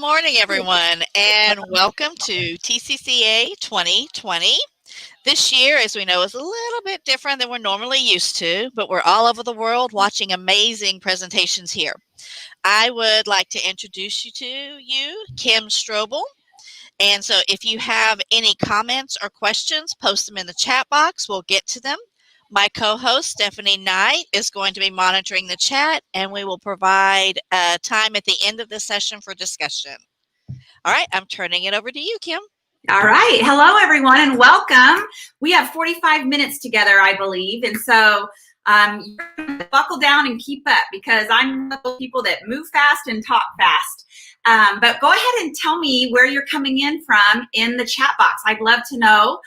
morning, everyone, and welcome to TCCA 2020. This year, as we know, is a little bit different than we're normally used to, but we're all over the world watching amazing presentations here. I would like to introduce you, Kim Strobel. And so if you have any comments or questions, post them in the chat box. We'll get to them. My co-host, Stephanie Knight, is going to be monitoring the chat, and we will provide time at the end of the session for discussion. All right, I'm turning it over to you, Kim. All right. Hello, everyone, and welcome. We have 45 minutes together, I believe. And so buckle down and keep up, because I'm one of those people that move fast and talk fast. But go ahead and tell me where you're coming in from in the chat box. I'd love to know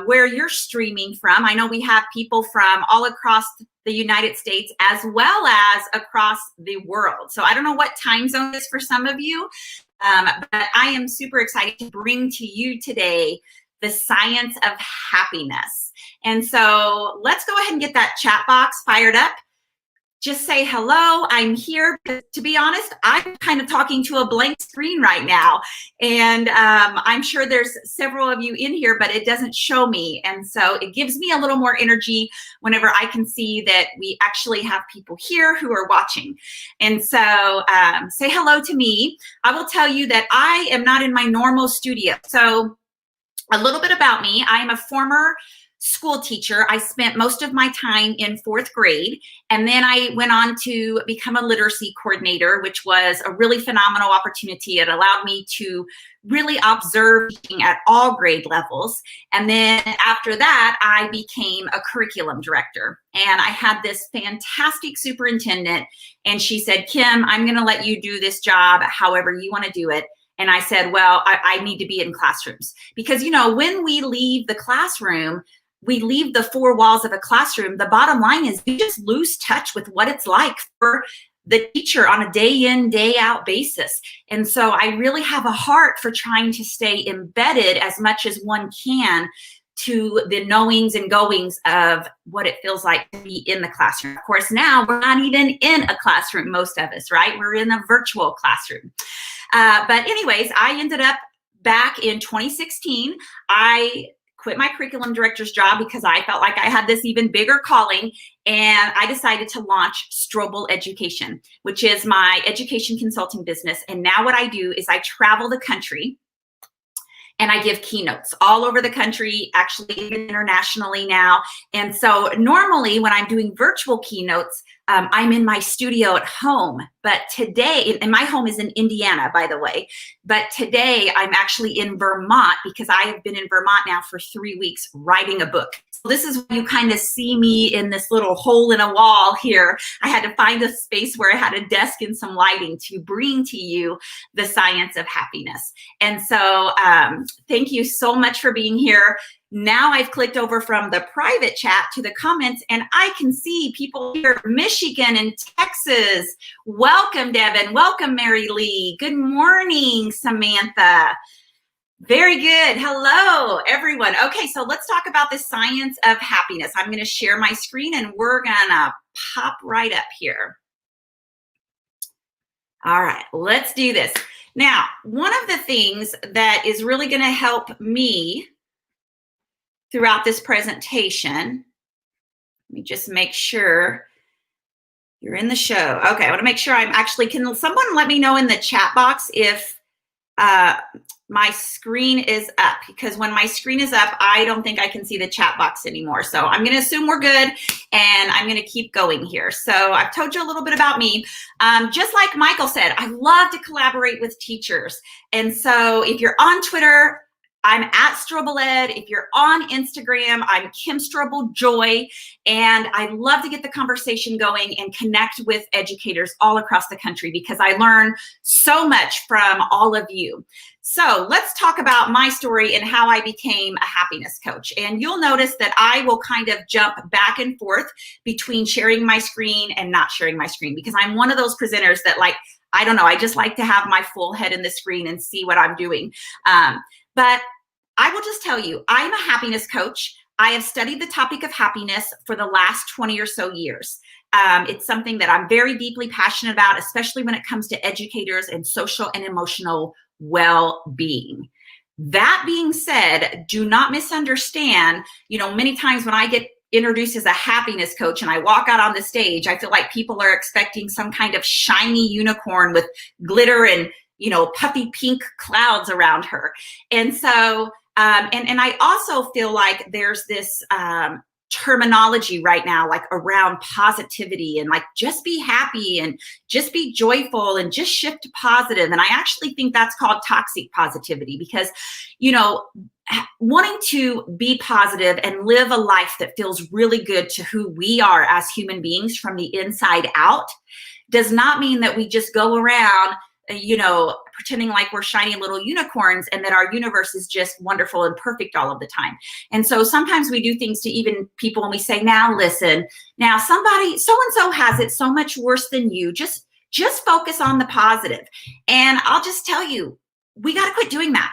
where you're streaming from. I know we have people from all across the United States as well as across the world. So I don't know what time zone is for some of you, but I am super excited to bring to you today the science of happiness. And so let's go ahead and get that chat box fired up. Just say hello, I'm here. To be honest, I'm kind of talking to a blank screen right now. And I'm sure there's several of you in here, but it doesn't show me. And so it gives me a little more energy whenever I can see that we actually have people here who are watching. And so say hello to me. I will tell you that I am not in my normal studio. So a little bit about me. I am a former school teacher. I spent most of my time in fourth grade, and then I went on to become a literacy coordinator, which was a really phenomenal opportunity. It allowed me to really observe teaching at all grade levels. And then after that, I became a curriculum director. And I had this fantastic superintendent, and she said, Kim, I'm going to let you do this job however you want to do it. And I said, well, I need to be in classrooms, because, you know, when we leave the classroom, we leave the four walls of a classroom. The bottom line is you just lose touch with what it's like for the teacher on a day in, day out basis. And so I really have a heart for trying to stay embedded as much as one can to the knowings and goings of what it feels like to be in the classroom. Of course, now we're not even in a classroom, most of us, right? We're in a virtual classroom. But anyways, I ended up back in 2016. I quit my curriculum director's job because I felt like I had this even bigger calling, and I decided to launch Strobel Education, which is my education consulting business. And now what I do is I travel the country and I give keynotes all over the country, actually even internationally now. And so normally when I'm doing virtual keynotes, I'm in my studio at home. But today, and my home is in Indiana, by the way, but today I'm actually in Vermont, because I have been in Vermont now for 3 weeks writing a book. So this is where you kind of see me in this little hole in a wall here. I had to find a space where I had a desk and some lighting to bring to you the science of happiness. And so thank you so much for being here. Now I've clicked over from the private chat to the comments, and I can see people here, Michigan and Texas. Welcome, Devin. Welcome, Mary Lee. Good morning, Samantha. Very good. Hello, everyone. Okay, so let's talk about the science of happiness. I'm going to share my screen, and we're going to pop right up here. All right, let's do this. Now, one of the things that is really going to help me throughout this presentation, let me just make sure you're in the show. Okay, I want to make sure I'm actually, can someone let me know in the chat box if my screen is up? Because when my screen is up, I don't think I can see the chat box anymore. So I'm going to assume we're good, and I'm going to keep going here. So I've told you a little bit about me. Just like Michael said, I love to collaborate with teachers. And so if you're on Twitter, I'm at Strobel Ed. If you're on Instagram, I'm Kim Strobel Joy. And I love to get the conversation going and connect with educators all across the country, because I learn so much from all of you. So let's talk about my story and how I became a happiness coach. And you'll notice that I will kind of jump back and forth between sharing my screen and not sharing my screen, because I'm one of those presenters that, like, I don't know, I just like to have my full head in the screen and see what I'm doing. But I will just tell you, I'm a happiness coach. I have studied the topic of happiness for the last 20 or so years. It's something that I'm very deeply passionate about, especially when it comes to educators and social and emotional well-being. That being said, do not misunderstand, many times when I get introduced as a happiness coach and I walk out on the stage, I feel like people are expecting some kind of shiny unicorn with glitter and, puffy pink clouds around her. And so, and I also feel like there's this terminology right now, like around positivity and like just be happy and just be joyful and just shift to positive. And I actually think that's called toxic positivity because, wanting to be positive and live a life that feels really good to who we are as human beings from the inside out does not mean that we just go around pretending like we're shiny little unicorns and that our universe is just wonderful and perfect all of the time. And so sometimes we do things to even people and we say, now listen, now somebody, so-and-so has it so much worse than you. Just focus on the positive. And I'll just tell you, we got to quit doing that.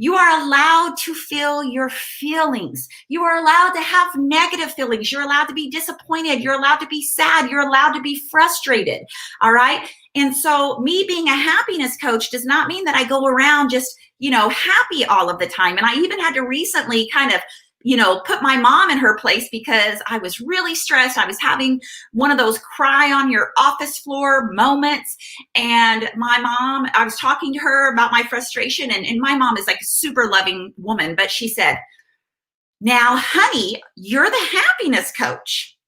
You are allowed to feel your feelings. You are allowed to have negative feelings. You're allowed to be disappointed. You're allowed to be sad. You're allowed to be frustrated. All right. And so me being a happiness coach does not mean that I go around just, happy all of the time. And I even had to recently kind of, put my mom in her place because I was really stressed. I was having one of those cry on your office floor moments. And my mom, I was talking to her about my frustration. And my mom is like a super loving woman, but she said, now, honey, you're the happiness coach.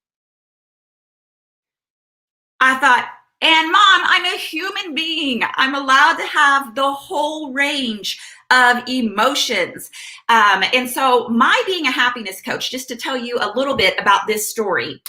I thought, and mom, I'm a human being. I'm allowed to have the whole range of emotions. And so my being a happiness coach, just to tell you a little bit about this story,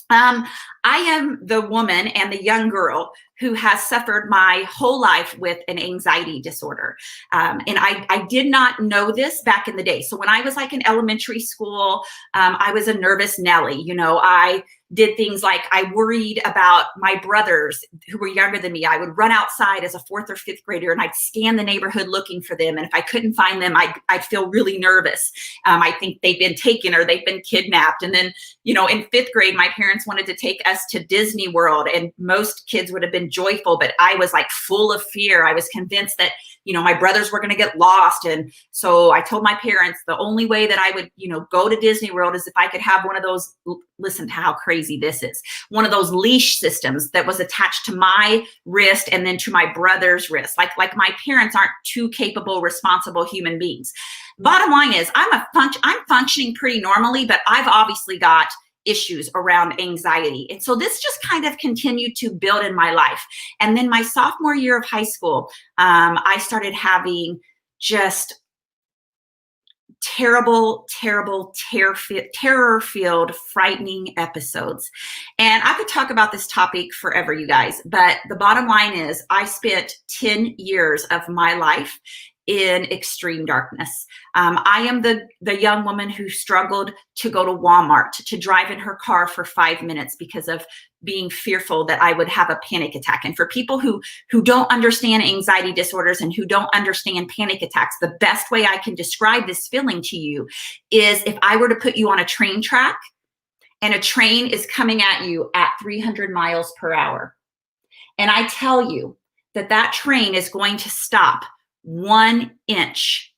I am the woman and the young girl who has suffered my whole life with an anxiety disorder. And I did not know this back in the day. So when I was like in elementary school, I was a nervous Nelly. I did things like I worried about my brothers who were younger than me. I would run outside as a 4th or 5th grader and I'd scan the neighborhood looking for them. And if I couldn't find them, I'd feel really nervous. I think they've been taken or they've been kidnapped. And then, in 5th grade, my parents wanted to take us to Disney World and most kids would have been joyful, but I was like full of fear. I was convinced that, my brothers were going to get lost. And so I told my parents the only way that I would, go to Disney World is if I could have one of those, listen to how crazy this is, one of those leash systems that was attached to my wrist and then to my brother's wrist. Like my parents aren't two capable, responsible human beings. Bottom line is I'm functioning pretty normally, but I've obviously got issues around anxiety. And so this just kind of continued to build in my life. And then my sophomore year of high school, I started having just terrible, terror-filled, frightening episodes. And I could talk about this topic forever, you guys, but the bottom line is I spent 10 years of my life in extreme darkness. I am the young woman who struggled to go to Walmart, to drive in her car for 5 minutes because of being fearful that I would have a panic attack. And for people who don't understand anxiety disorders and who don't understand panic attacks, the best way I can describe this feeling to you is if I were to put you on a train track and a train is coming at you at 300 miles per hour. And I tell you that train is going to stop 1 inch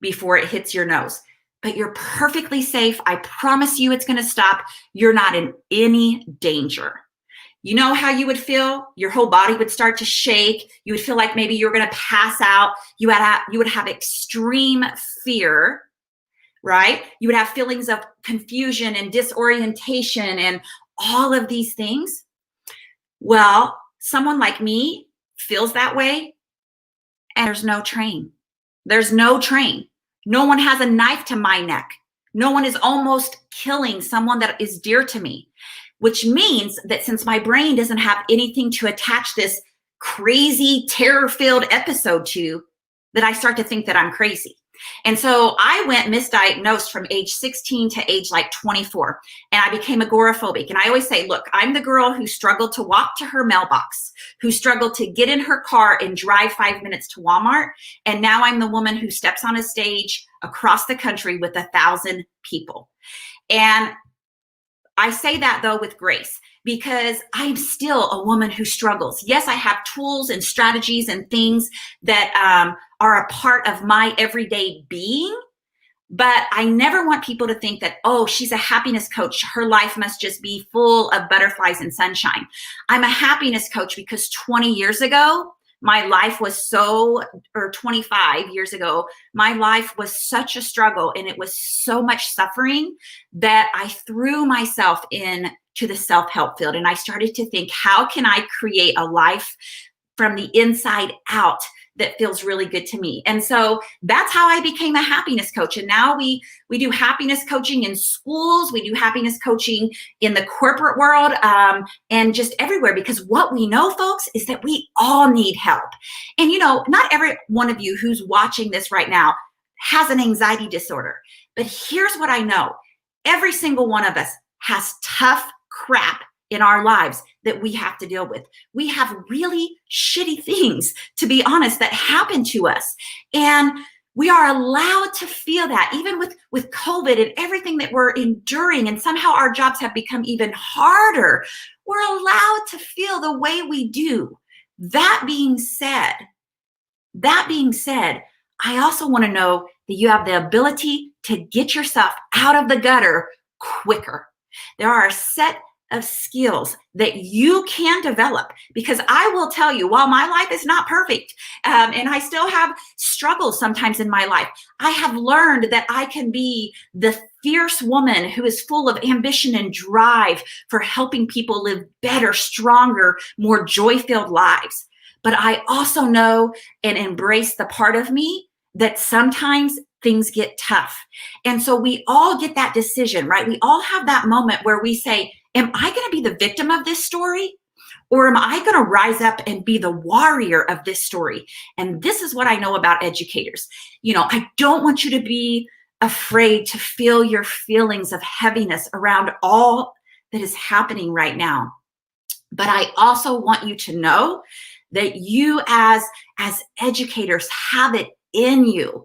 before it hits your nose. But you're perfectly safe. I promise you it's going to stop. You're not in any danger. You know how you would feel? Your whole body would start to shake. You would feel like maybe you're going to pass out. You would have extreme fear, right? You would have feelings of confusion and disorientation and all of these things. Well, someone like me feels that way. And there's no train. There's no train. No one has a knife to my neck. No one is almost killing someone that is dear to me, which means that since my brain doesn't have anything to attach this crazy terror-filled episode to, that I start to think that I'm crazy. And so I went misdiagnosed from age 16 to age like 24, and I became agoraphobic. And I always say, look, I'm the girl who struggled to walk to her mailbox, who struggled to get in her car and drive 5 minutes to Walmart. And now I'm the woman who steps on a stage across the country with 1,000 people. And I say that though with grace, because I'm still a woman who struggles. Yes, I have tools and strategies and things that are a part of my everyday being, but I never want people to think that, oh, she's a happiness coach. Her life must just be full of butterflies and sunshine. I'm a happiness coach because 20 years ago, my life was or 25 years ago, my life was such a struggle and it was so much suffering that I threw myself into the self-help field. And I started to think, how can I create a life from the inside out that feels really good to me? And so that's how I became a happiness coach. And now we do happiness coaching in schools, we do happiness coaching in the corporate world, and just everywhere, because what we know, folks, is that we all need help. And not every one of you who's watching this right now has an anxiety disorder, but here's what I know. Every single one of us has tough crap in our lives that we have to deal with. We have really shitty things, to be honest, that happen to us. And we are allowed to feel that, even with COVID and everything that we're enduring, and somehow our jobs have become even harder. We're allowed to feel the way we do. That being said, I also want to know that you have the ability to get yourself out of the gutter quicker. There are a set of skills that you can develop, because I will tell you, while my life is not perfect, and I still have struggles sometimes in my life, I have learned that I can be the fierce woman who is full of ambition and drive for helping people live better, stronger, more joy-filled lives. But I also know and embrace the part of me that sometimes things get tough. And so we all get that decision, right? We all have that moment where we say, am I going to be the victim of this story? Or am I going to rise up and be the warrior of this story? And this is what I know about educators. I don't want you to be afraid to feel your feelings of heaviness around all that is happening right now. But I also want you to know that you as educators have it in you.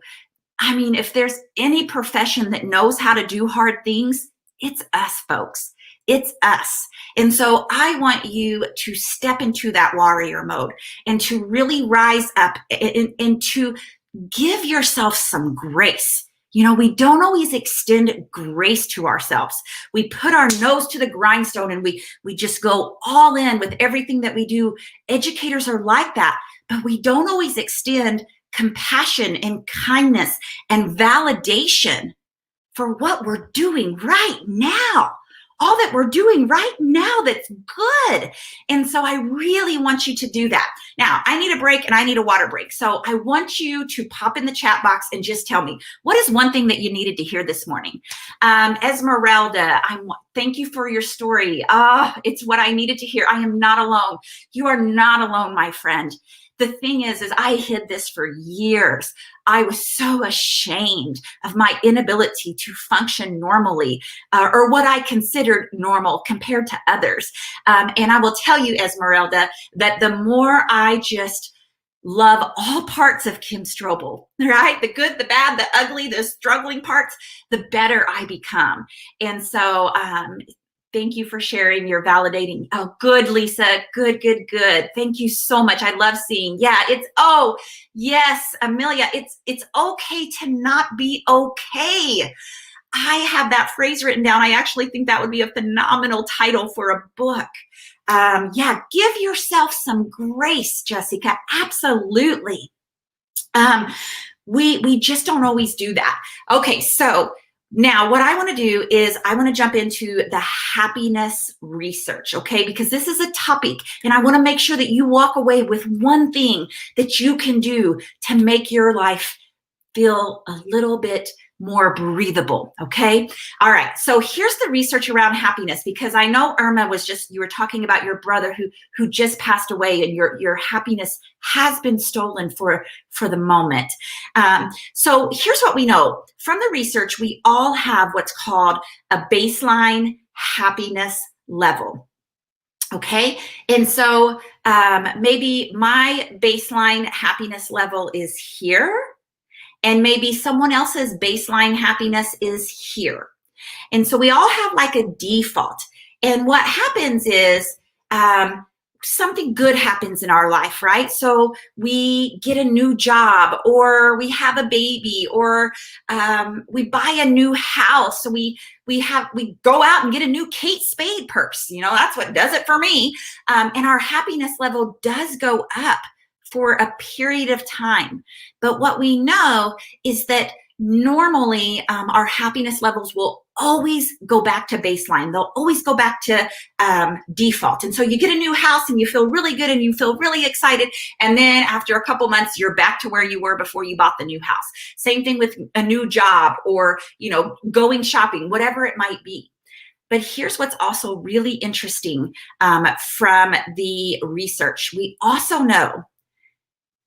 I mean, if there's any profession that knows how to do hard things, it's us, folks. It's us. And so I want you to step into that warrior mode and to really rise up and to give yourself some grace. We don't always extend grace to ourselves. We put our nose to the grindstone and we just go all in with everything that we do. Educators are like that, but we don't always extend compassion and kindness and validation for what we're doing right now. All that we're doing right now that's good. And so I really want you to do that. Now, I need a break and I need a water break. So I want you to pop in the chat box and just tell me, what is one thing that you needed to hear this morning? Esmeralda, thank you for your story. It's what I needed to hear. I am not alone. You are not alone, my friend. The thing is I hid this for years. I was so ashamed of my inability to function normally, or what I considered normal compared to others. And I will tell you, Esmeralda, that the more I just love all parts of Kim Strobel, right? The good, the bad, the ugly, the struggling parts, the better I become. And so, thank you for sharing your validating. Oh, good, Lisa. Good. Thank you so much. I love seeing. Yeah, yes, Amelia, it's okay to not be okay. I have that phrase written down. I actually think that would be a phenomenal title for a book. Yeah, give yourself some grace, Jessica. Absolutely. We just don't always do that. Okay, so now, what I want to do is I want to jump into the happiness research, okay? Because this is a topic, and I want to make sure that you walk away with one thing that you can do to make your life feel a little bit more breathable, okay? All right, so here's the research around happiness, because I know Irma you were talking about your brother who just passed away, and your happiness has been stolen for the moment. So here's what we know. From the research, we all have what's called a baseline happiness level. Okay, and so maybe my baseline happiness level is here. And maybe someone else's baseline happiness is here. And so we all have like a default. And what happens is something good happens in our life, right? So we get a new job, or we have a baby, or we buy a new house. So we go out and get a new Kate Spade purse. You know, that's what does it for me. And our happiness level does go up for a period of time. But what we know is that normally our happiness levels will always go back to baseline. They'll always go back to default. And so you get a new house and you feel really good and you feel really excited. And then after a couple months, you're back to where you were before you bought the new house. Same thing with a new job, or, you know, going shopping, whatever it might be. But here's what's also really interesting from the research. We also know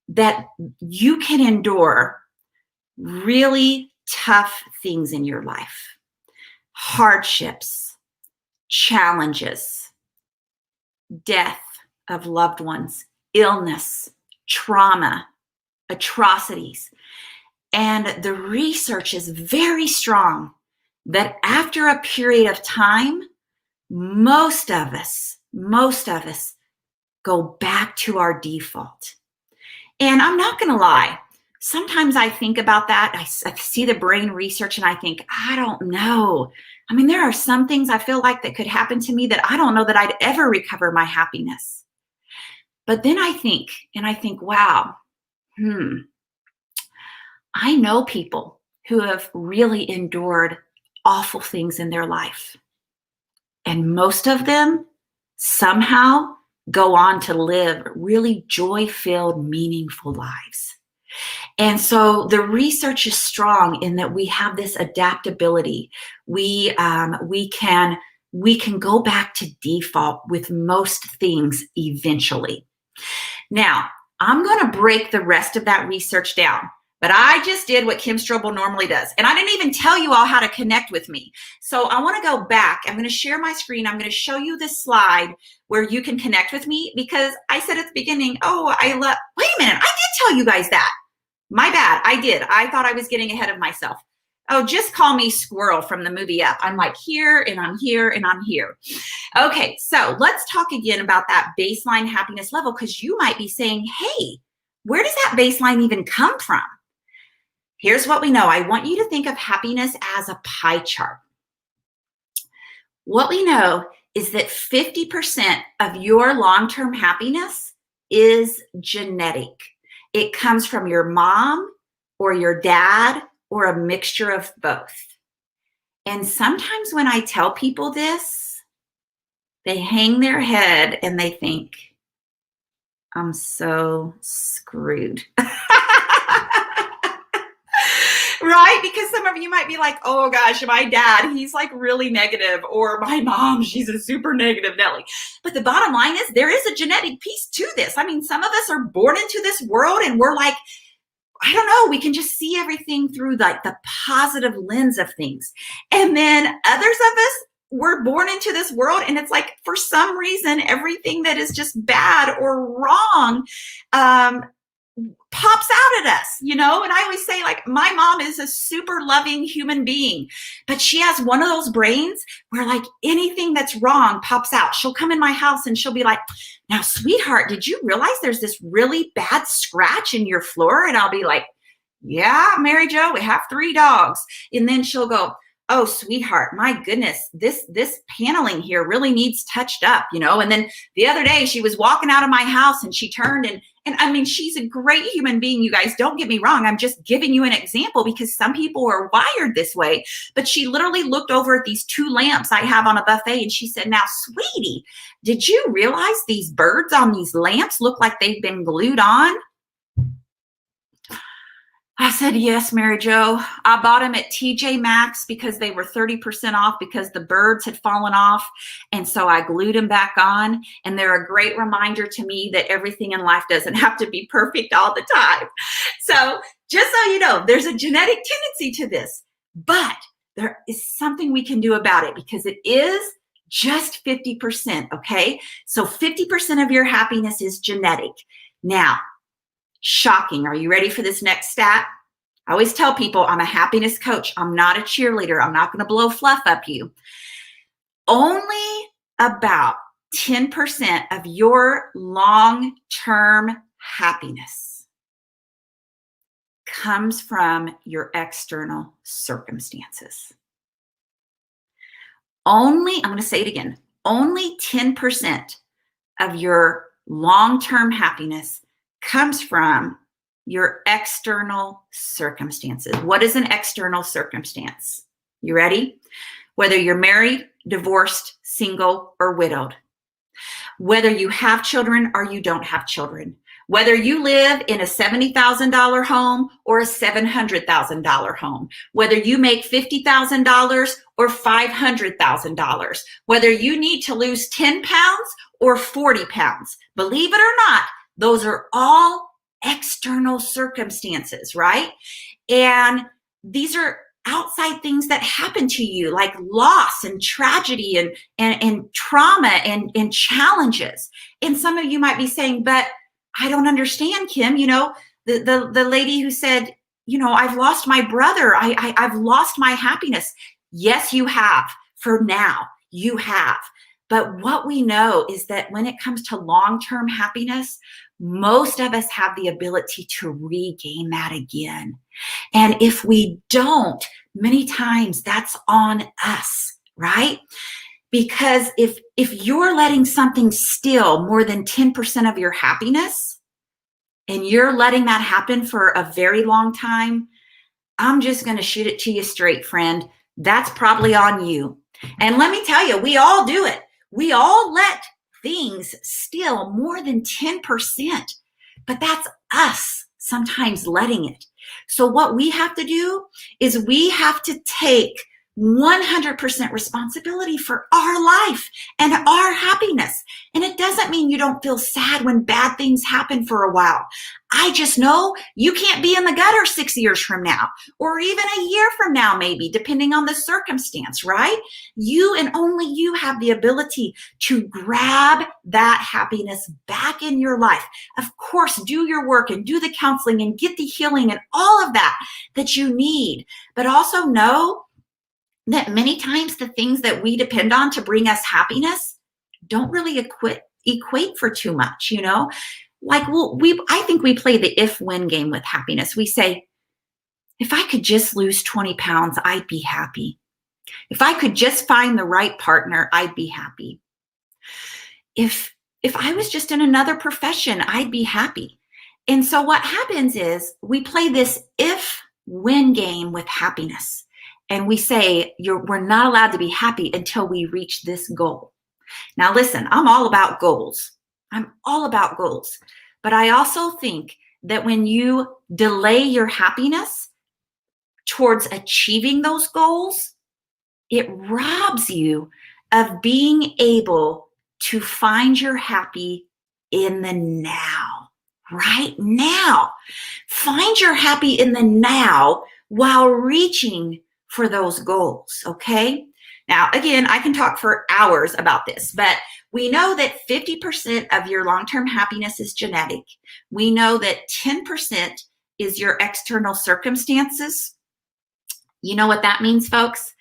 that you can endure really tough things in your life, hardships, challenges, death of loved ones, illness, trauma, atrocities. And the research is very strong that after a period of time, most of us go back to our default. And I'm not going to lie. Sometimes I think about that. I see the brain research and I think, I don't know. I mean, there are some things I feel like that could happen to me that I don't know that I'd ever recover my happiness. But then I think, wow, I know people who have really endured awful things in their life. And most of them somehow go on to live really joy-filled, meaningful lives. And so the research is strong in that we have this adaptability. We can go back to default with most things eventually. Now, I'm going to break the rest of that research down. But I just did what Kim Strobel normally does. And I didn't even tell you all how to connect with me. So I want to go back. I'm going to share my screen. I'm going to show you this slide where you can connect with me, because I said at the beginning, wait a minute, I did tell you guys that. My bad, I did. I thought I was getting ahead of myself. Oh, just call me Squirrel from the movie Up. I'm like here, and I'm here, and I'm here. Okay, so let's talk again about that baseline happiness level, because you might be saying, hey, where does that baseline even come from? Here's what we know. I want you to think of happiness as a pie chart. What we know is that 50% of your long-term happiness is genetic. It comes from your mom or your dad or a mixture of both. And sometimes when I tell people this, they hang their head and they think, I'm so screwed. Right? Because some of you might be like, oh gosh, my dad, he's like really negative, or my mom, she's a super negative Nelly. But the bottom line is there is a genetic piece to this. I mean, some of us are born into this world and we're like, I don't know, we can just see everything through like the positive lens of things. And then others of us, we're born into this world and it's like, for some reason, everything that is just bad or wrong, pops out at us, you know? And I always say, like, my mom is a super loving human being, but she has one of those brains where like anything that's wrong pops out. She'll come in my house and she'll be like, now, sweetheart, did you realize there's this really bad scratch in your floor? And I'll be like, yeah, Mary Jo, we have 3 dogs. And then she'll go, oh, sweetheart, my goodness, this paneling here really needs touched up, you know? And then the other day she was walking out of my house and she turned and I mean, she's a great human being, you guys, don't get me wrong. I'm just giving you an example because some people are wired this way. But she literally looked over at these 2 lamps I have on a buffet and she said, now, sweetie, did you realize these birds on these lamps look like they've been glued on? I said, yes, Mary Jo. I bought them at TJ Maxx because they were 30% off because the birds had fallen off. And so I glued them back on. And they're a great reminder to me that everything in life doesn't have to be perfect all the time. So just so you know, there's a genetic tendency to this, but there is something we can do about it because it is just 50%, okay? So 50% of your happiness is genetic. Now, shocking. Are you ready for this next stat? I always tell people I'm a happiness coach. I'm not a cheerleader. I'm not going to blow fluff up you. Only about 10% of your long-term happiness comes from your external circumstances. I'm going to say it again, only 10% of your long-term happiness comes from your external circumstances. What is an external circumstance? You ready? Whether you're married, divorced, single, or widowed. Whether you have children or you don't have children. Whether you live in a $70,000 home or a $700,000 home. Whether you make $50,000 or $500,000. Whether you need to lose 10 pounds or 40 pounds. Believe it or not, those are all external circumstances, right? And these are outside things that happen to you, like loss and tragedy and trauma and challenges. And some of you might be saying, but I don't understand, Kim, the lady who said, I've lost my brother. I've lost my happiness. Yes, you have. For now, you have. But what we know is that when it comes to long-term happiness, most of us have the ability to regain that again. And if we don't, many times that's on us, right? Because if you're letting something steal more than 10% of your happiness, and you're letting that happen for a very long time, I'm just going to shoot it to you straight, friend. That's probably on you. And let me tell you, we all do it. We all let things steal more than 10%, but that's us sometimes letting it. So what we have to do is we have to take 100% responsibility for our life and our happiness. And it doesn't mean you don't feel sad when bad things happen for a while. I just know you can't be in the gutter 6 years from now, or even a year from now, maybe, depending on the circumstance, right? You and only you have the ability to grab that happiness back in your life. Of course, do your work and do the counseling and get the healing and all of that you need. But also know that many times the things that we depend on to bring us happiness don't really equate for too much, Like I think we play the if-when game with happiness. We say, if I could just lose 20 pounds, I'd be happy. If I could just find the right partner, I'd be happy. If I was just in another profession, I'd be happy. And so what happens is we play this if-when game with happiness. And we say, we're not allowed to be happy until we reach this goal. Now, listen, I'm all about goals. I'm all about goals. But I also think that when you delay your happiness towards achieving those goals, it robs you of being able to find your happy in the now, right now. Find your happy in the now while reaching for those goals, okay? Now, again, I can talk for hours about this, but we know that 50% of your long-term happiness is genetic. We know that 10% is your external circumstances. You know what that means, folks?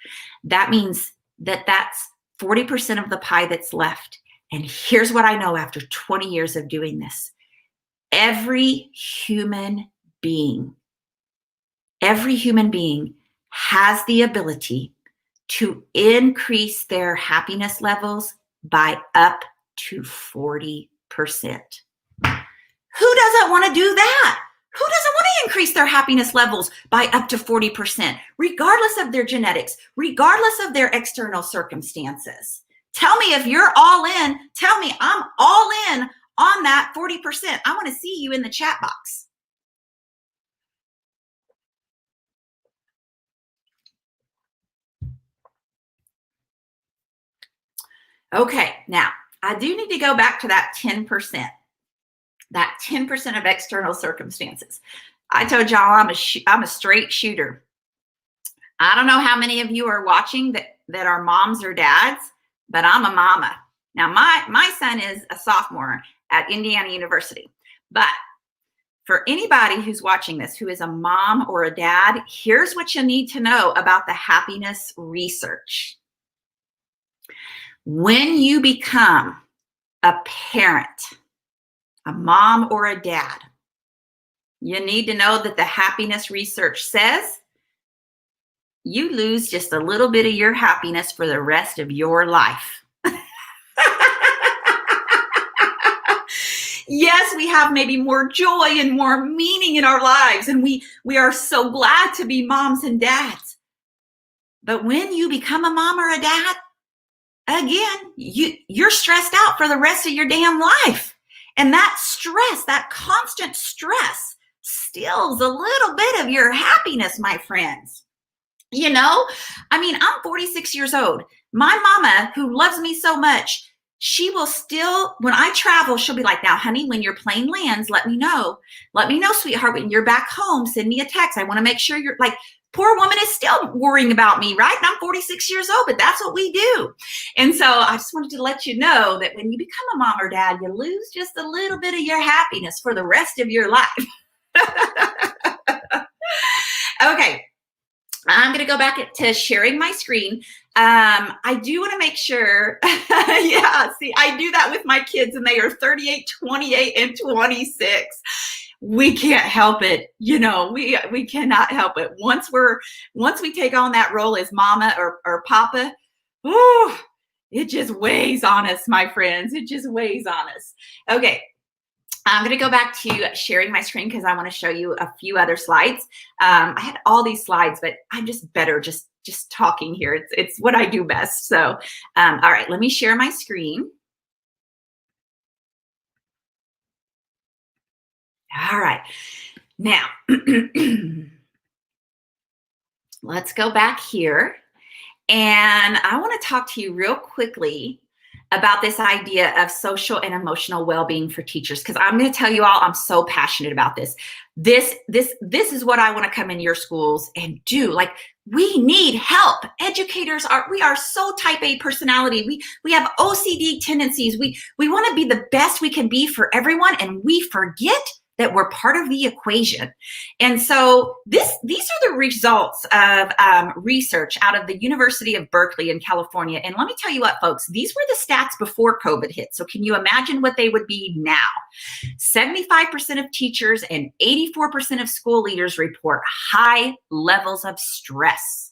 That means that that's 40% of the pie that's left. And here's what I know after 20 years of doing this. Every human being has the ability to increase their happiness levels by up to 40%. Who doesn't want to do that? Who doesn't want to increase their happiness levels by up to 40%, regardless of their genetics, regardless of their external circumstances? Tell me if you're all in. Tell me I'm all in on that 40%. I want to see you in the chat box. Okay, now I do need to go back to that 10%. That 10% of external circumstances. I told y'all I'm a straight shooter. I don't know how many of you are watching that are moms or dads, but I'm a mama. Now my son is a sophomore at Indiana University, but for anybody who's watching this, who is a mom or a dad, here's what you need to know about the happiness research. When you become a parent, a mom or a dad, you need to know that the happiness research says you lose just a little bit of your happiness for the rest of your life. Yes, we have maybe more joy and more meaning in our lives, and we are so glad to be moms and dads. But when you become a mom or a dad, again, you're stressed out for the rest of your damn life. And that stress, that constant stress, steals a little bit of your happiness, my friends. You know, I mean, I'm 46 years old. My mama, who loves me so much, she will still, when I travel, she'll be like, now, honey, when your plane lands, let me know. Let me know, sweetheart, when you're back home, send me a text. I want to make sure you're like, poor woman is still worrying about me, right? And I'm 46 years old, but that's what we do. And so I just wanted to let you know that when you become a mom or dad, you lose just a little bit of your happiness for the rest of your life. Okay. I'm going to go back to sharing my screen. I do want to make sure, yeah, see, I do that with my kids and they are 38, 28, and 26. We can't help it. You know, we cannot help it. Once we take on that role as mama or papa, oh, it just weighs on us, my friends. It just weighs on us. Okay. I'm going to go back to sharing my screen because I want to show you a few other slides. I had all these slides, but I'm just better just talking here. It's what I do best. So, all right, let me share my screen. All right. Now, let's go back here. And I want to talk to you real quickly about this idea of social and emotional well-being for teachers, because I'm going to tell you all, I'm so passionate about this. This is what I want to come in your schools and do. Like, we need help. Educators we are so type A personality. We have OCD tendencies. We want to be the best we can be for everyone, and we forget that we're part of the equation. And so these are the results of research out of the University of Berkeley in California. And let me tell you what, folks, these were the stats before COVID hit. So can you imagine what they would be now? 75% of teachers and 84% of school leaders report high levels of stress.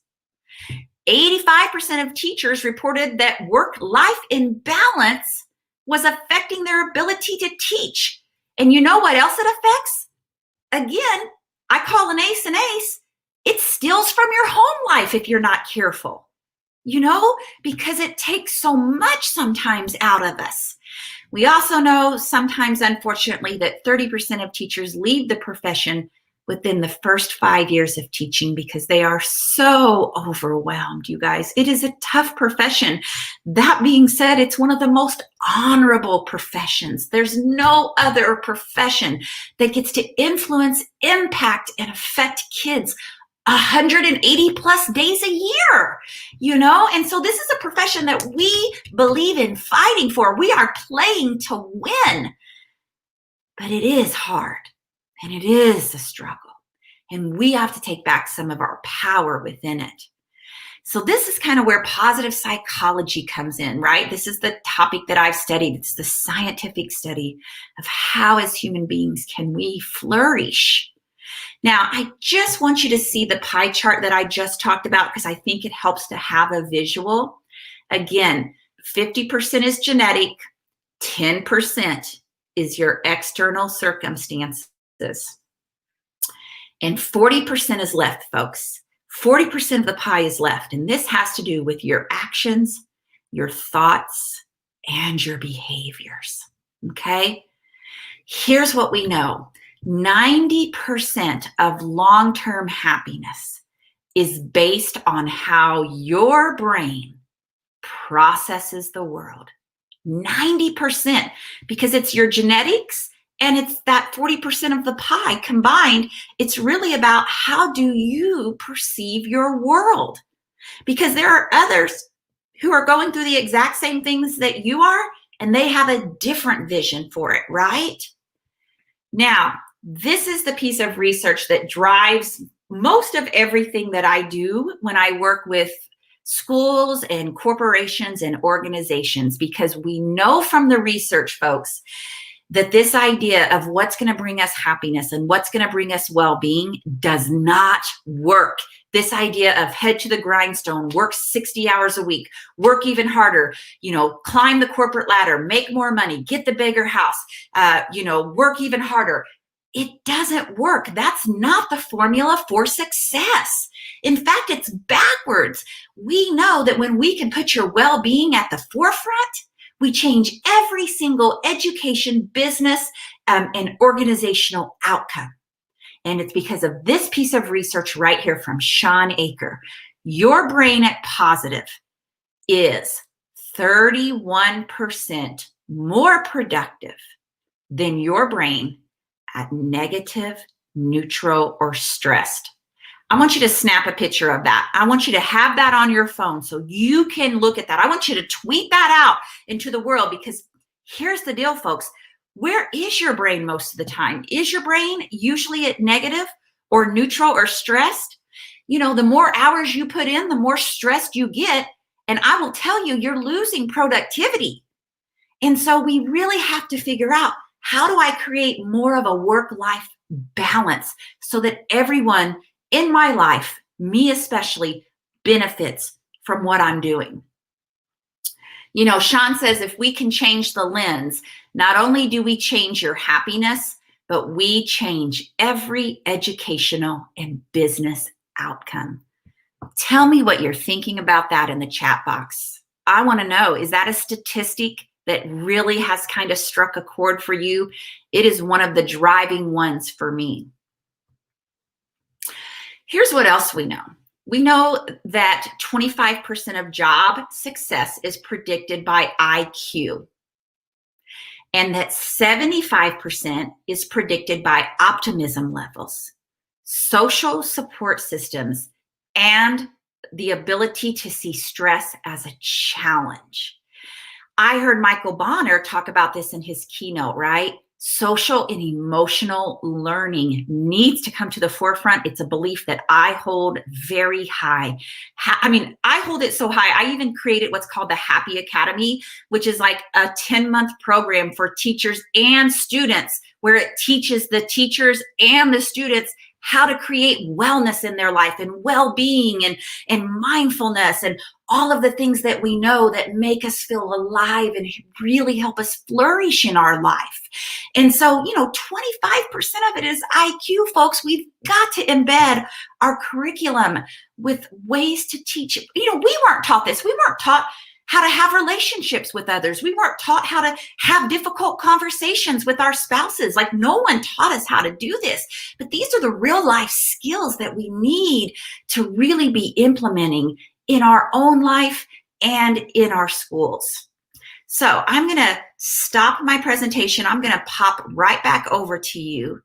85% of teachers reported that work-life imbalance was affecting their ability to teach. And you know what else it affects? Again, I call an ace an ace. It steals from your home life if you're not careful, you know, because it takes so much sometimes out of us. We also know sometimes, unfortunately, that 30% of teachers leave the profession within the first 5 years of teaching because they are so overwhelmed, you guys. It is a tough profession. That being said, it's one of the most honorable professions. There's no other profession that gets to influence, impact, and affect kids 180 plus days a year, you know? And so this is a profession that we believe in fighting for. We are playing to win, but it is hard. And it is a struggle. And we have to take back some of our power within it. So this is kind of where positive psychology comes in, right? This is the topic that I've studied. It's the scientific study of how as human beings can we flourish. Now, I just want you to see the pie chart that I just talked about because I think it helps to have a visual. Again, 50% is genetic, 10% is your external circumstances. And 40% is left, folks. 40% of the pie is left. And this has to do with your actions, your thoughts, and your behaviors. Okay? Here's what we know. 90% of long-term happiness is based on how your brain processes the world. 90%, because it's your genetics and it's that 40% of the pie combined. It's really about how do you perceive your world? Because there are others who are going through the exact same things that you are, and they have a different vision for it, right? Now, This is the piece of research that drives most of everything that I do when I work with schools and corporations and organizations, because we know from the research, folks, that this idea of what's going to bring us happiness and what's going to bring us well-being does not work. This idea of head to the grindstone, work 60 hours a week, work even harder, climb the corporate ladder, make more money, get the bigger house, work even harder. It doesn't work. That's not the formula for success. In fact, it's backwards. We know that when we can put your well-being at the forefront, we change every single education, business, and organizational outcome. And it's because of this piece of research right here from Sean Aker. Your brain at positive is 31% more productive than your brain at negative, neutral, or stressed. I want you to snap a picture of that. I want you to have that on your phone so you can look at that. I want you to tweet that out into the world, because here's the deal, folks. Where is your brain most of the time? Is your brain usually at negative or neutral or stressed? The more hours you put in, the more stressed you get. And I will tell you, you're losing productivity. And so we really have to figure out, how do I create more of a work-life balance so that everyone in my life, me especially, benefits from what I'm doing? Sean says, if we can change the lens, not only do we change your happiness, but we change every educational and business outcome. Tell me what you're thinking about that in the chat box. I want to know, is that a statistic that really has kind of struck a chord for you? It is one of the driving ones for me. Here's what else we know. We know that 25% of job success is predicted by IQ, and that 75% is predicted by optimism levels, social support systems, and the ability to see stress as a challenge. I heard Michael Bonner talk about this in his keynote, right? Social and emotional learning needs to come to the forefront. It's a belief that I hold very high. I hold it so high. I even created what's called the Happy Academy, which is like a 10-month program for teachers and students, where it teaches the teachers and the students how to create wellness in their life and well-being and mindfulness and all of the things that we know that make us feel alive and really help us flourish in our life. And so, 25% of it is IQ, folks. We've got to embed our curriculum with ways to teach it. We weren't taught this. We weren't taught how to have relationships with others. We weren't taught how to have difficult conversations with our spouses. Like, no one taught us how to do this. But these are the real life skills that we need to really be implementing in our own life and in our schools. So I'm going to stop my presentation. I'm going to pop right back over to you.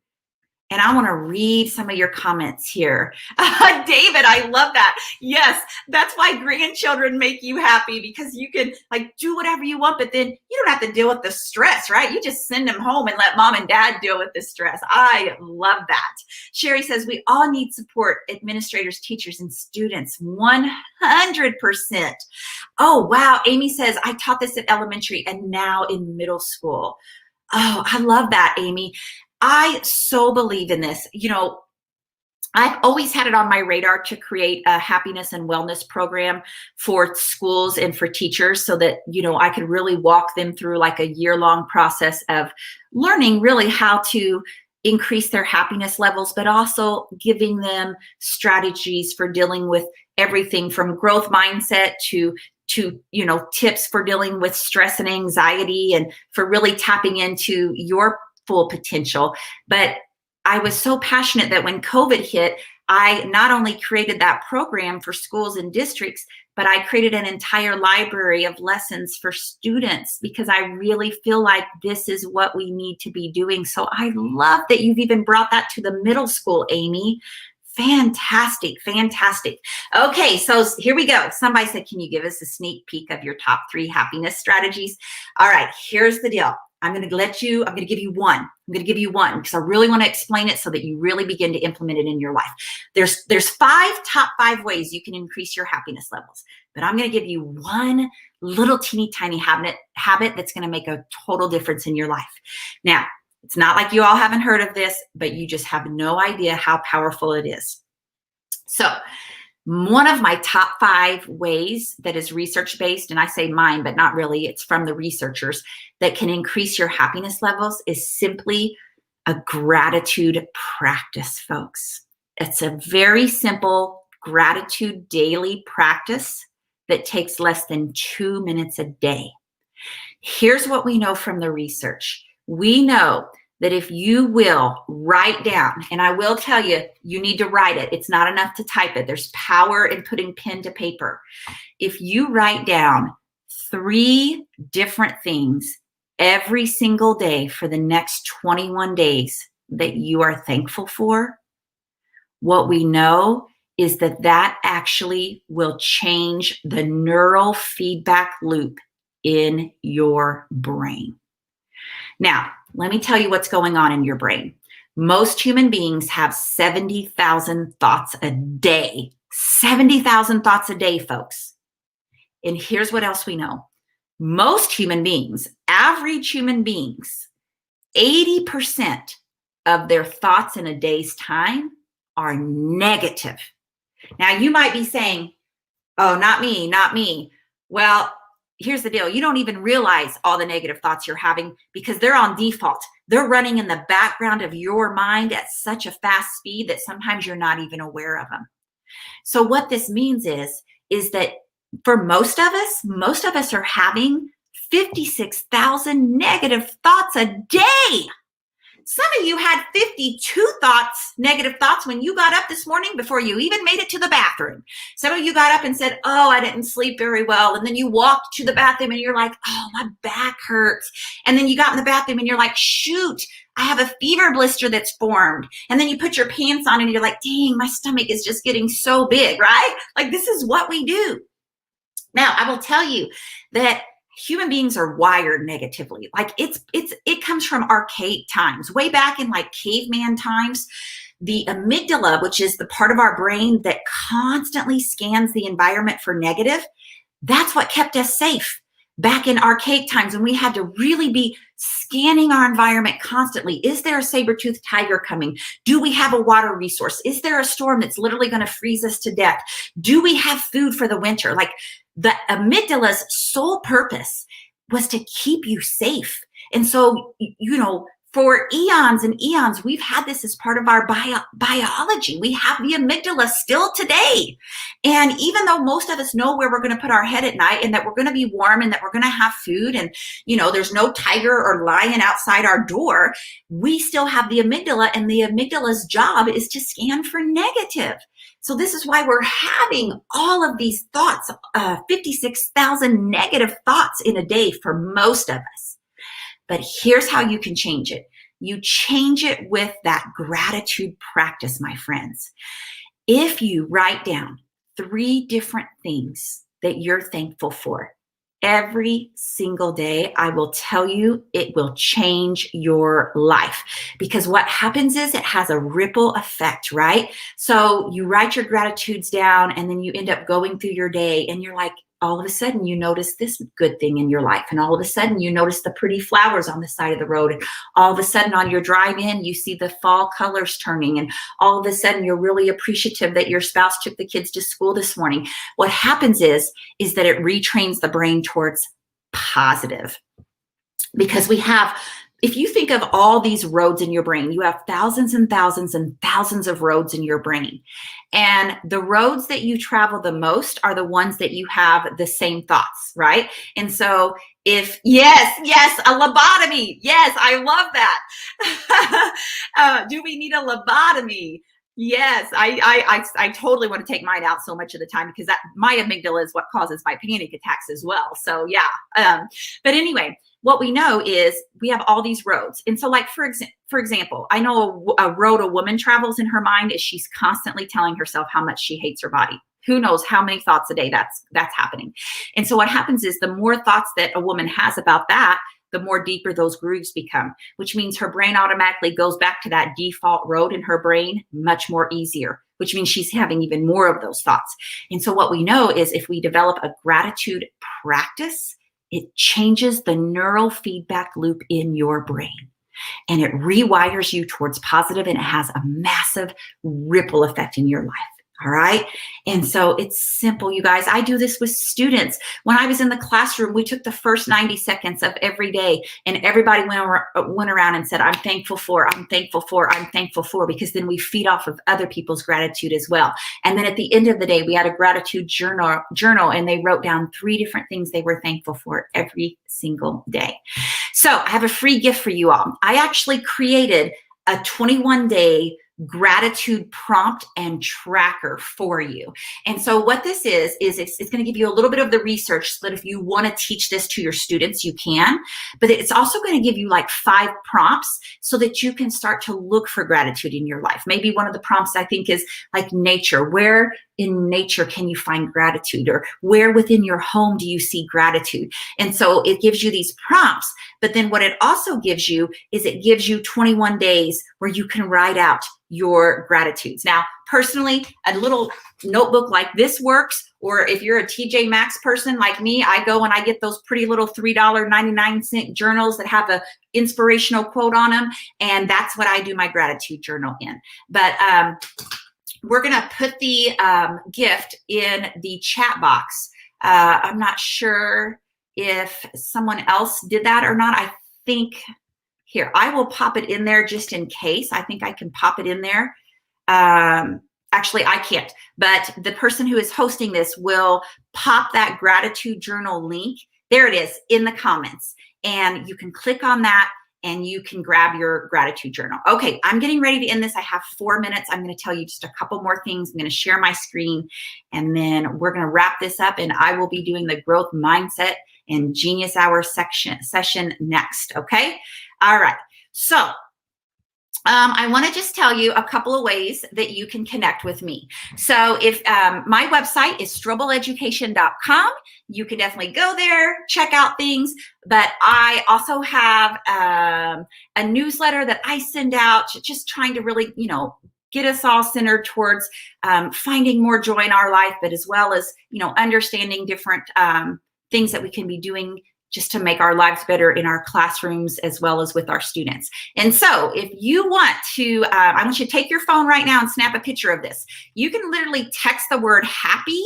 And I want to read some of your comments here. David, I love that. Yes, that's why grandchildren make you happy, because you can do whatever you want, but then you don't have to deal with the stress, right? You just send them home and let mom and dad deal with the stress. I love that. Sherry says, we all need support, administrators, teachers, and students, 100%. Oh, wow. Amy says, I taught this at elementary and now in middle school. Oh, I love that, Amy. I so believe in this. I've always had it on my radar to create a happiness and wellness program for schools and for teachers, so that, I could really walk them through like a year-long process of learning really how to increase their happiness levels, but also giving them strategies for dealing with everything from growth mindset to tips for dealing with stress and anxiety, and for really tapping into your full potential. But I was so passionate that when COVID hit, I not only created that program for schools and districts, but I created an entire library of lessons for students, because I really feel like this is what we need to be doing. So I love that you've even brought that to the middle school, Amy. Fantastic, fantastic. Okay, so here we go. Somebody said, can you give us a sneak peek of your top 3 happiness strategies? All right, here's the deal. I'm going to give you one. I'm going to give you one because I really want to explain it so that you really begin to implement it in your life. There's top five ways you can increase your happiness levels, but I'm going to give you one little teeny tiny habit that's going to make a total difference in your life. Now, it's not like you all haven't heard of this, but you just have no idea how powerful it is. So one of my top 5 ways that is research-based, and I say mine, but not really, it's from the researchers, that can increase your happiness levels is simply a gratitude practice, folks. It's a very simple gratitude daily practice that takes less than 2 minutes a day. Here's what we know from the research. We know that if you will write down, and I will tell you, you need to write it. It's not enough to type it. There's power in putting pen to paper. If you write down 3 different things every single day for the next 21 days that you are thankful for, what we know is that actually will change the neural feedback loop in your brain. Now, let me tell you what's going on in your brain. Most human beings have 70,000 thoughts a day. 70,000 thoughts a day, folks. And here's what else we know. Most human beings, average human beings, 80% of their thoughts in a day's time are negative. Now, you might be saying, oh, not me, not me. Well, here's the deal. You don't even realize all the negative thoughts you're having because they're on default. They're running in the background of your mind at such a fast speed that sometimes you're not even aware of them. So what this means is that for most of us are having 56,000 negative thoughts a day. Some of you had 52 negative thoughts when you got up this morning before you even made it to the bathroom. Some of you got up and said, oh, I didn't sleep very well. And then you walked to the bathroom and you're like, oh, my back hurts. And then you got in the bathroom and you're like, shoot, I have a fever blister that's formed. And then you put your pants on and you're like, dang, my stomach is just getting so big, right? Like this is what we do. Now, I will tell you that human beings are wired negatively. Like it comes from archaic times. Way back in like caveman times, the amygdala, which is the part of our brain that constantly scans the environment for negative, that's what kept us safe. Back in archaic times when we had to really be scanning our environment constantly. Is there a saber-toothed tiger coming? Do we have a water resource? Is there a storm that's literally going to freeze us to death? Do we have food for the winter? Like the amygdala's sole purpose was to keep you safe. And so, for eons and eons, we've had this as part of our biology. We have the amygdala still today. And even though most of us know where we're going to put our head at night and that we're going to be warm and that we're going to have food and, there's no tiger or lion outside our door, we still have the amygdala, and the amygdala's job is to scan for negative. So this is why we're having all of these thoughts, 56,000 negative thoughts in a day for most of us. But here's how you can change it. You change it with that gratitude practice, my friends. If you write down 3 different things that you're thankful for every single day, I will tell you it will change your life. Because what happens is it has a ripple effect, right? So you write your gratitudes down and then you end up going through your day and you're like, all of a sudden you notice this good thing in your life. And all of a sudden you notice the pretty flowers on the side of the road. And all of a sudden on your drive in, you see the fall colors turning. And all of a sudden you're really appreciative that your spouse took the kids to school this morning. What happens is that it retrains the brain towards positive. Because if you think of all these roads in your brain, you have thousands and thousands and thousands of roads in your brain. And the roads that you travel the most are the ones that you have the same thoughts, right? And so yes, a lobotomy. Yes, I love that. Do we need a lobotomy? Yes, I totally want to take mine out so much of the time because my amygdala is what causes my panic attacks as well. So yeah. But anyway, what we know is we have all these roads. And so like, for example, I know a road a woman travels in her mind is she's constantly telling herself how much she hates her body. Who knows how many thoughts a day that's happening. And so what happens is the more thoughts that a woman has about that, the more deeper those grooves become, which means her brain automatically goes back to that default road in her brain much more easier, which means she's having even more of those thoughts. And so what we know is if we develop a gratitude practice, it changes the neural feedback loop in your brain. And it rewires you towards positive, and it has a massive ripple effect in your life. All right. And so it's simple, you guys. I do this with students. When I was in the classroom, we took the first 90 seconds of every day, and everybody went around and said, I'm thankful for, I'm thankful for, I'm thankful for, because then we feed off of other people's gratitude as well. And then at the end of the day, we had a gratitude journal, and they wrote down 3 different things they were thankful for every single day. So I have a free gift for you all. I actually created a 21-day gratitude prompt and tracker for you. And so what this is it's going to give you a little bit of the research so that if you want to teach this to your students, you can. But it's also going to give you like 5 prompts so that you can start to look for gratitude in your life. Maybe one of the prompts I think is like nature. Where in nature can you find gratitude? Or where within your home do you see gratitude? And so it gives you these prompts. But then what it also gives you is it gives you 21 days where you can write out your gratitudes. Now, personally, a little notebook like this works, or if you're a TJ Maxx person like me, I go and I get those pretty little $3.99 journals that have a inspirational quote on them, and that's what I do my gratitude journal in. But we're gonna put the gift in the chat box. I'm not sure if someone else did that or not. I think here, I will pop it in there just in case. I think I can pop it in there. Actually, I can't, but the person who is hosting this will pop that gratitude journal link. There it is in the comments. And you can click on that and you can grab your gratitude journal. Okay, I'm getting ready to end this. I have 4 minutes. I'm going to tell you just a couple more things. I'm going to share my screen, and then we're going to wrap this up, and I will be doing the growth mindset and genius hour session next. Okay. All right. So I want to just tell you a couple of ways that you can connect with me. So if my website is strobeleducation.com, you can definitely go there, check out things. But I also have a newsletter that I send out, just trying to really, get us all centered towards finding more joy in our life, but as well as, understanding different things that we can be doing just to make our lives better in our classrooms as well as with our students. And so if you want to, I want you to take your phone right now and snap a picture of this. You can literally text the word happy,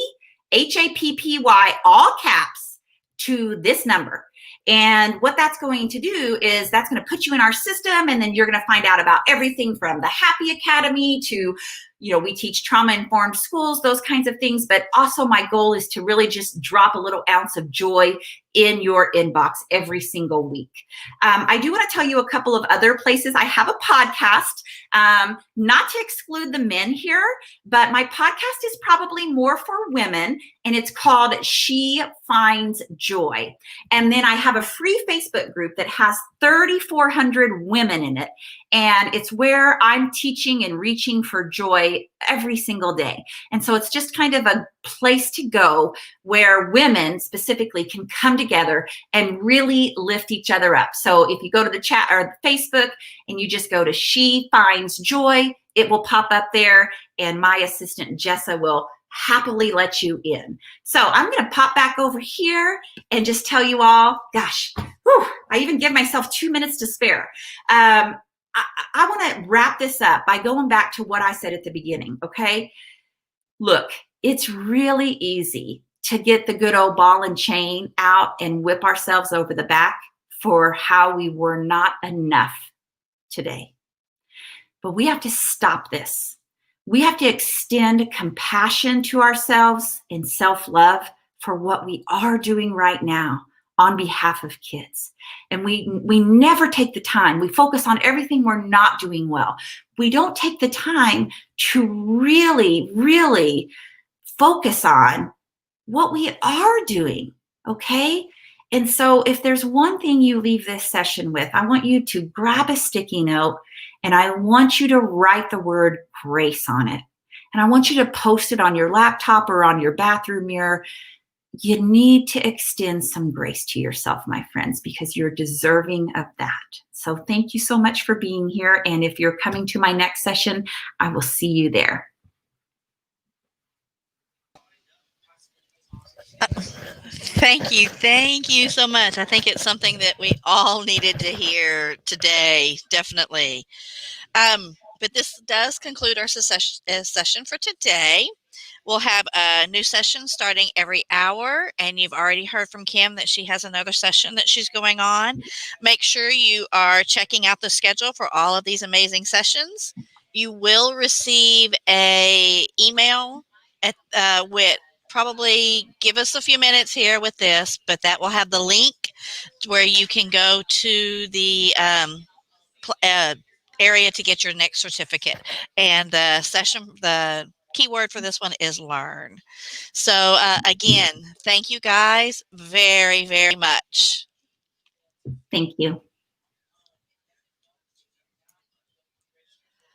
Happy, all caps, to this number. And what that's going to do is that's going to put you in our system, and then you're going to find out about everything from the Happy Academy to, we teach trauma-informed schools, those kinds of things. But also my goal is to really just drop a little ounce of joy in your inbox every single week. I do want to tell you a couple of other places. I have a podcast, not to exclude the men here, but my podcast is probably more for women, and it's called She Finds Joy. And then I have a free Facebook group that has 3,400 women in it. And it's where I'm teaching and reaching for joy every single day. And so it's just kind of a place to go where women specifically can come together and really lift each other up. So if you go to the chat or Facebook and you just go to She Finds Joy, it will pop up there, and my assistant Jessa will happily let you in. So I'm going to pop back over here and just tell you all, gosh, I even give myself 2 minutes to spare. I want to wrap this up by going back to what I said at the beginning, okay? Look, it's really easy to get the good old ball and chain out and whip ourselves over the back for how we were not enough today. But we have to stop this. We have to extend compassion to ourselves and self-love for what we are doing right now on behalf of kids. And we never take the time. We focus on everything we're not doing well. We don't take the time to really, really focus on what we are doing, okay? And so if there's one thing you leave this session with, I want you to grab a sticky note, and I want you to write the word grace on it. And I want you to post it on your laptop or on your bathroom mirror. you need to extend some grace to yourself, my friends, because you're deserving of that. So thank you so much for being here. And if you're coming to my next session, I will see you there. Thank you. Thank you so much. I think it's something that we all needed to hear today, definitely. But this does conclude our session for today. We'll have a new session starting every hour, and you've already heard from Kim that she has another session that she's going on. Make sure you are checking out the schedule for all of these amazing sessions. You will receive a email at with probably give us a few minutes here with this, but that will have the link where you can go to the area to get your next certificate. And the keyword for this one is learn. So again, thank you guys very, very much. Thank you.